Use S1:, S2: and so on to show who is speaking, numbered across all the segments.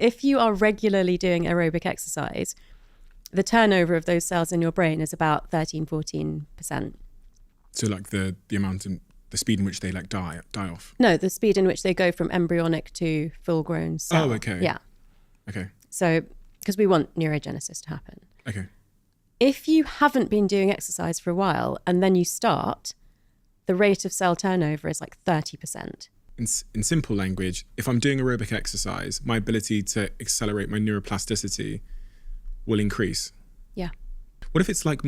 S1: if you are regularly doing aerobic exercise, the turnover of those cells in your brain is about 13-14%.
S2: So like the amount and the speed in which they like die off?
S1: No, the speed in which they go from embryonic to full-grown cell.
S2: Oh, okay.
S1: Yeah.
S2: Okay.
S1: So, because we want neurogenesis to happen.
S2: Okay.
S1: If you haven't been doing exercise for a while and then you start, the rate of cell turnover is like 30%.
S2: In simple language, if I'm doing aerobic exercise, my ability to accelerate my neuroplasticity will increase.
S1: Yeah.
S2: What if it's like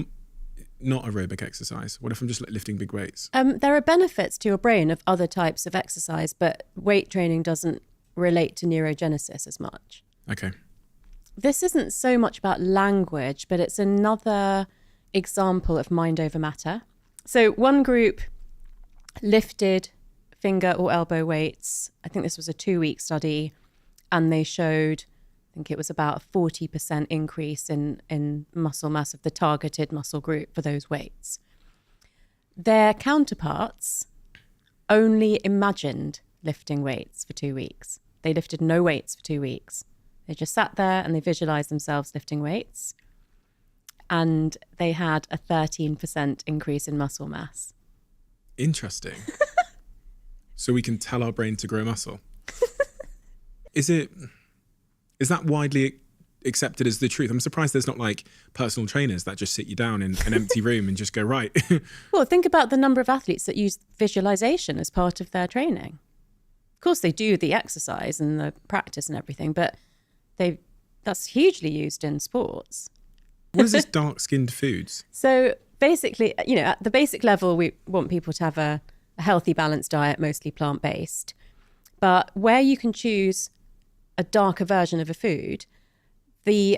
S2: not aerobic exercise? What if I'm just like lifting big weights?
S1: There are benefits to your brain of other types of exercise, but weight training doesn't relate to neurogenesis as much.
S2: Okay.
S1: This isn't so much about language, but it's another example of mind over matter. So one group lifted finger or elbow weights. I think this was a 2-week study, and they showed, I think it was about a 40% increase in muscle mass of the targeted muscle group for those weights. Their counterparts only imagined lifting weights for 2 weeks. They lifted no weights for 2 weeks. They just sat there and they visualized themselves lifting weights. And they had a 13% increase in muscle mass.
S2: Interesting. So we can tell our brain to grow muscle. Is that widely accepted as the truth? I'm surprised there's not like personal trainers that just sit you down in an empty room and just go, right.
S1: Well, think about the number of athletes that use visualization as part of their training. Of course, they do the exercise and the practice and everything, but that's hugely used in sports.
S2: What is this dark-skinned foods?
S1: So basically, at the basic level, we want people to have a healthy, balanced diet, mostly plant-based. But where you can choose a darker version of a food, the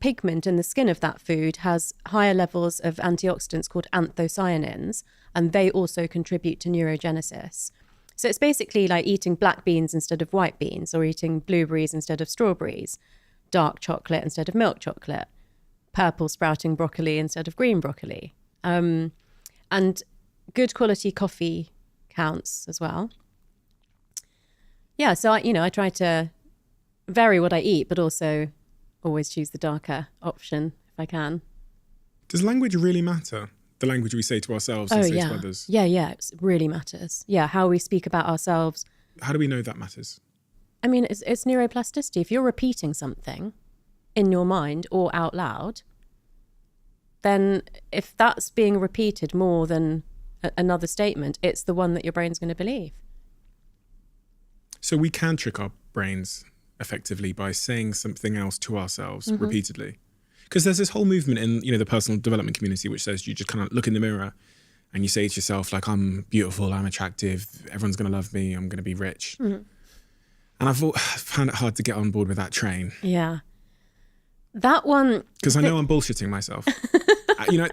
S1: pigment in the skin of that food has higher levels of antioxidants called anthocyanins, and they also contribute to neurogenesis. So it's basically like eating black beans instead of white beans, or eating blueberries instead of strawberries, dark chocolate instead of milk chocolate, purple sprouting broccoli instead of green broccoli. And good quality coffee counts as well. Yeah, so I try to vary what I eat, but also always choose the darker option if I can.
S2: Does language really matter? The language we say to ourselves and say to others?
S1: Yeah, it really matters. Yeah, how we speak about ourselves.
S2: How do we know that matters?
S1: I mean, it's neuroplasticity. If you're repeating something in your mind or out loud, then if that's being repeated more than another statement, it's the one that your brain's going to believe.
S2: So we can trick our brains effectively by saying something else to ourselves repeatedly. Because there's this whole movement in, the personal development community, which says you just kind of look in the mirror and you say to yourself, like, I'm beautiful, I'm attractive, everyone's going to love me, I'm going to be rich. Mm-hmm. And I've found it hard to get on board with that train.
S1: Yeah. That one...
S2: Because I know I'm bullshitting myself.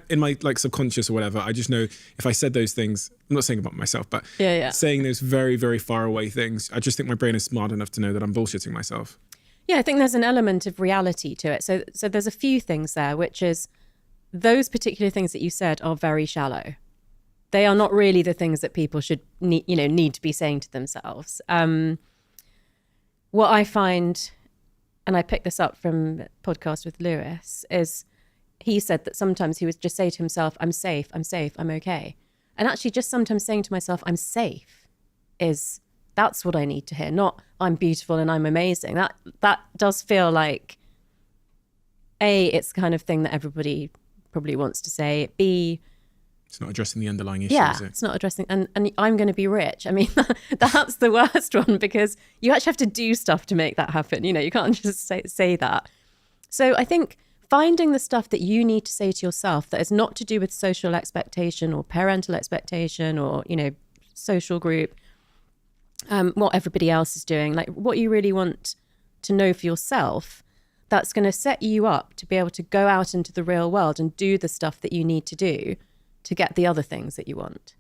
S2: In my like subconscious or whatever, I just know if I said those things, I'm not saying about myself, but saying those very, very far away things, I just think my brain is smart enough to know that I'm bullshitting myself.
S1: Yeah, I think there's an element of reality to it. So there's a few things there, which is those particular things that you said are very shallow. They are not really the things that people should need to be saying to themselves. What I find, and I picked this up from a podcast with Lewis, is he said that sometimes he would just say to himself, I'm safe, I'm okay. And actually just sometimes saying to myself, I'm safe, that's what I need to hear, not I'm beautiful and I'm amazing. That does feel like, A, it's the kind of thing that everybody probably wants to say. B,
S2: it's not addressing the underlying issue, is it?
S1: It's not addressing, and I'm going to be rich. I mean, that's the worst one, because you actually have to do stuff to make that happen. You can't just say that. So I think finding the stuff that you need to say to yourself that is not to do with social expectation or parental expectation or, social group, what everybody else is doing, like what you really want to know for yourself, that's going to set you up to be able to go out into the real world and do the stuff that you need to do to get the other things that you want.